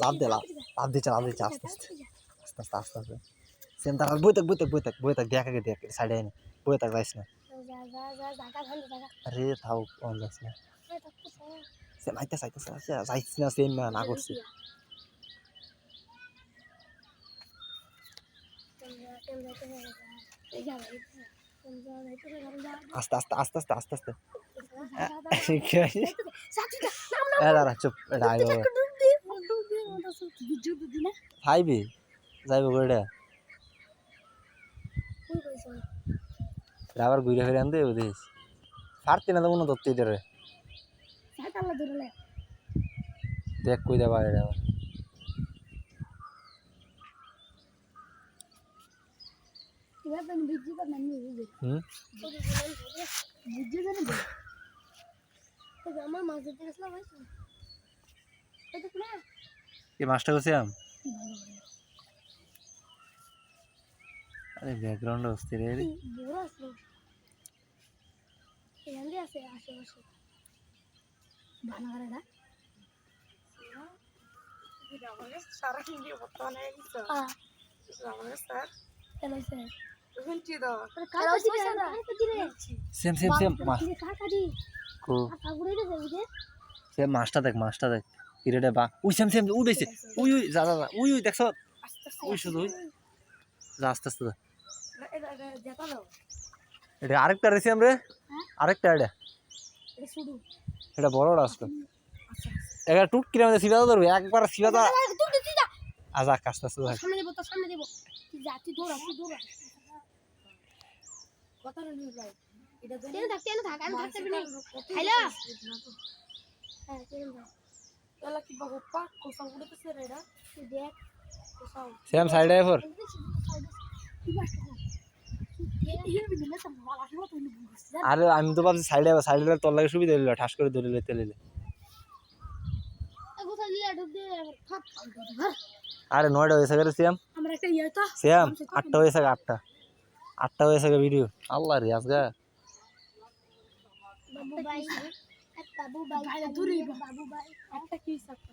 লাভ দে লাভ দিচ্ছে আস্তে আস্তে সেম তার বই থাক দেখ আগে দেখ সাইডে আইনি বই থাক যাইস না আরে থাও কোন যাইস না সে মাইতে যাইস না সেম না করছি আস্তে দাঁড়া চুপ এটা আইব খাইবি যাইব গোটা আবার ঘুরে ফিরে আনতে বুঝিস পারতি না তো মনে ধরতে ধরে দেখ কই দেবা এটা আবার মাছটা করছি আরে ব্যাকগ্রাউন্ড অস্থির রে সেম মাছটা দেখ কিরেটে বা উই সেম উঠেছে উই যা উই দেখছ উই শুধু যা আস্তে যা এটা আরেকটা রেছি আমরা আরেকটা এটা বড়টা আসলো একটা টুক কিরে আমাদের সিবা ধরবে একবার সিবা তো আজ আস্তে সামনে দেব তুই দৌড়া কথা নেই ভাই এটা দেন থাক আমি থাকতে পারি হ্যালো হ্যাঁ চল ভাই এলা কি বাবা কোসাও উড়তেছে রে এটা তুই দেখ কোসাও সেম সাইড আই ফর আরে আমি তো ভাবছি সাইডে তোর লাগে সুবিধা হইলো ঠাস করে ধরে লইতে লইলে আরে 9টা হয়েছে গেছে সিয়াম আমরা একটা ইয়া তো সিয়াম 8টা হয়েছে 8টা হয়েছে ভিডিও আল্লাহ রে আজগা বাবু ভাই একটা কি সাথে